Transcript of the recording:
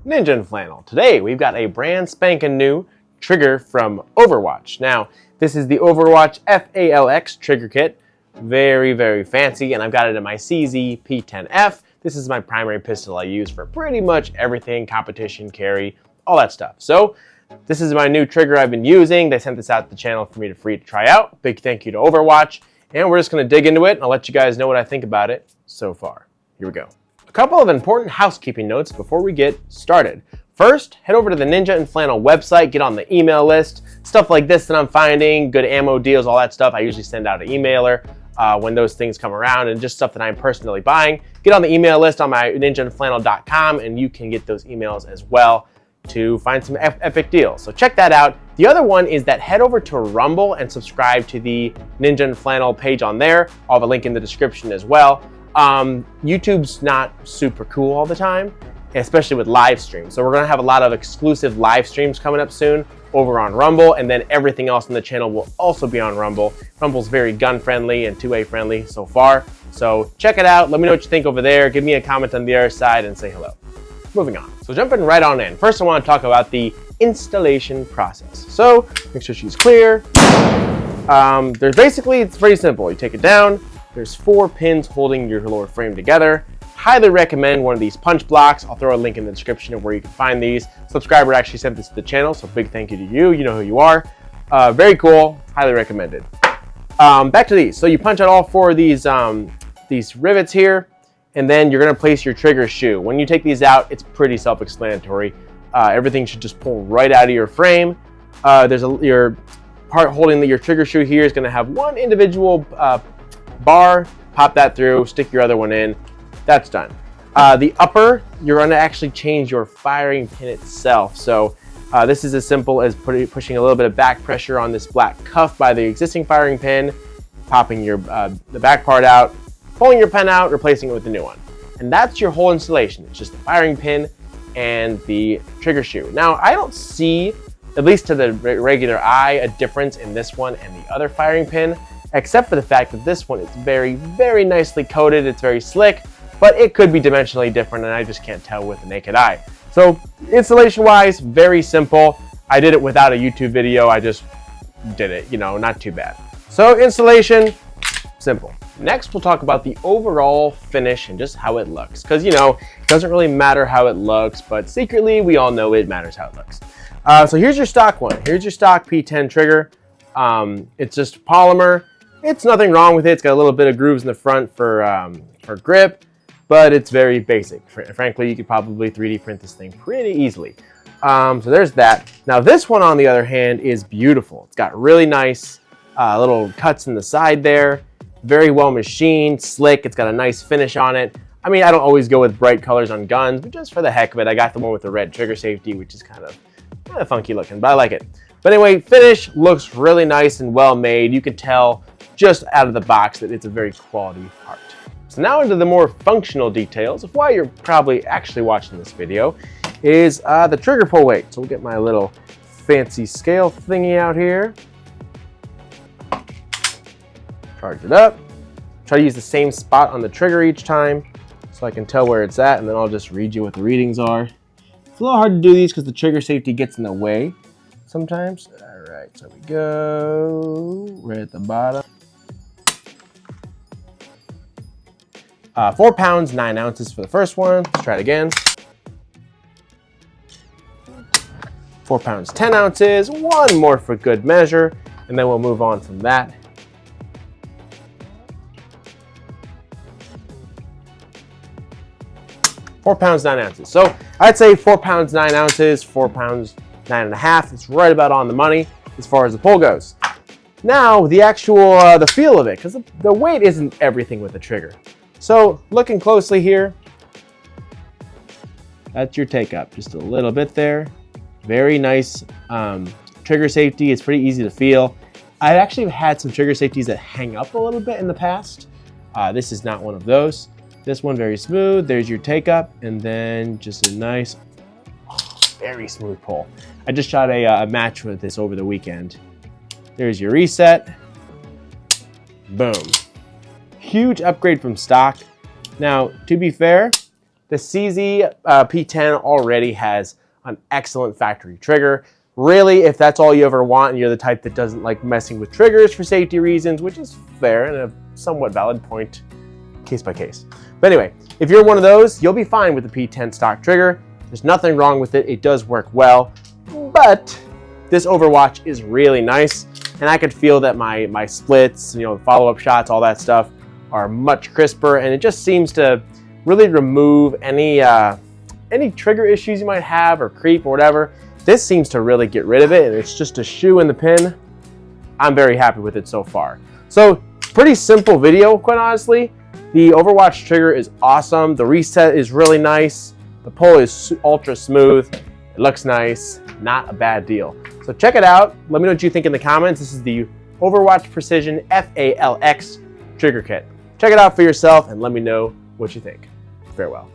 Ninja and Flannel. Today we've got a brand spanking new trigger from Overwatch. Now this is the Overwatch FALX trigger kit. Very fancy, and I've got it in my CZ P10F. This is my primary pistol I use for pretty much everything, competition, carry, all that stuff. So this is my new trigger I've been using. They sent this out to the channel for me to free to try out. Big thank you to Overwatch. And we're just gonna dig into it and I'll let you guys know what I think about it so far. Here we go. A couple of important housekeeping notes before we get started. First, head over to the Ninja and Flannel website, get on the email list. Stuff like this that I'm finding, good ammo deals, all that stuff, I usually send out an emailer when those things come around, and just stuff that I'm personally buying. Get on the email list on my ninjaandflannel.com and you can get those emails as well to find some epic deals. So check that out. The other one is that head over to Rumble and subscribe to the Ninja and Flannel page on there. I'll have a link in the description as well. YouTube's not super cool all the time, especially with live streams. So we're gonna have a lot of exclusive live streams coming up soon over on Rumble, and then everything else on the channel will also be on Rumble. Rumble's very gun friendly and 2A friendly so far. So check it out, let me know what you think over there, give me a comment on the other side and say hello. Moving on, so jumping right on in. First I wanna talk about the installation process. So make sure she's clear. There's basically, it's pretty simple. You take it down, there's 4 pins holding your lower frame together. Highly recommend one of these punch blocks. I'll throw a link in the description of where you can find these. Subscriber actually sent this to the channel, so big thank you to you. You know who you are. Very cool, highly recommended. Back to these. So you punch out all 4 of these rivets here, and then you're gonna place your trigger shoe. When you take these out, it's pretty self-explanatory. Everything should just pull right out of your frame. Your part holding your trigger shoe here is gonna have one individual bar. Pop that through, stick your other one in. That's done. The upper, you're gonna actually change your firing pin itself. So this is as simple as pushing a little bit of back pressure on this black cuff by the existing firing pin, popping the back part out, pulling your pin out, replacing it with the new one. And that's your whole installation. It's just the firing pin and the trigger shoe. Now, I don't see, at least to the regular eye, a difference in this one and the other firing pin, except for the fact that this one is very nicely coated. It's very slick, but it could be dimensionally different and I just can't tell with the naked eye. So installation wise, very simple. I did it without a YouTube video. I just did it, you know, not too bad. So installation, simple. Next, we'll talk about the overall finish and just how it looks. Because, you know, it doesn't really matter how it looks, but secretly, we all know it matters how it looks. So here's your stock one. Here's your stock P10 trigger. It's just polymer. It's nothing wrong with it. It's got a little bit of grooves in the front for grip, but it's very basic. Frankly, you could probably 3D print this thing pretty easily. So there's that. Now this one, on the other hand, is beautiful. It's got really nice little cuts in the side there. Very well machined, slick. It's got a nice finish on it. I mean, I don't always go with bright colors on guns, but just for the heck of it, I got the one with the red trigger safety, which is kind of funky looking, but I like it. But anyway, finish looks really nice and well made. You can tell just out of the box that it's a very quality part. So now into the more functional details of why you're probably actually watching this video is the trigger pull weight. So we'll get my little fancy scale thingy out here. Charge it up. Try to use the same spot on the trigger each time so I can tell where it's at, and then I'll just read you what the readings are. It's a little hard to do these because the trigger safety gets in the way sometimes. All right, so we go right at the bottom. 4 pounds, 9 ounces for the first one. Let's try it again. 4 pounds, 10 ounces. One more for good measure, and then we'll move on from that. £4 pounds, 9 ounces. So I'd say 4 pounds, 9 ounces, 4 pounds, 9.5. It's right about on the money as far as the pull goes. Now the actual, the feel of it, because the weight isn't everything with the trigger. So looking closely here, that's your take up, just a little bit there. Very nice trigger safety. It's pretty easy to feel. I've actually had some trigger safeties that hang up a little bit in the past. This is not one of those. This one very smooth. There's your take up, and then just a nice, very smooth pull. I just shot a match with this over the weekend. There's your reset. Boom. Huge upgrade from stock. Now, to be fair, The CZ P10 already has an excellent factory trigger. Really, if that's all you ever want and you're the type that doesn't like messing with triggers for safety reasons, which is fair and a somewhat valid point, case by case. But anyway, if you're one of those, you'll be fine with the P10 stock trigger. There's nothing wrong with it. It does work well, but this Overwatch is really nice, and I could feel that my splits, follow-up shots, all that stuff are much crisper, and it just seems to really remove any trigger issues you might have or creep or whatever. This seems to really get rid of it, and it's just a shoe in the pin. I'm very happy with it so far. So, pretty simple video, quite honestly. The Overwatch trigger is awesome. The reset is really nice. The pull is ultra smooth. It looks nice. Not a bad deal. So check it out. Let me know what you think in the comments. This is the Overwatch Precision FALX trigger kit. Check it out for yourself and let me know what you think. Farewell.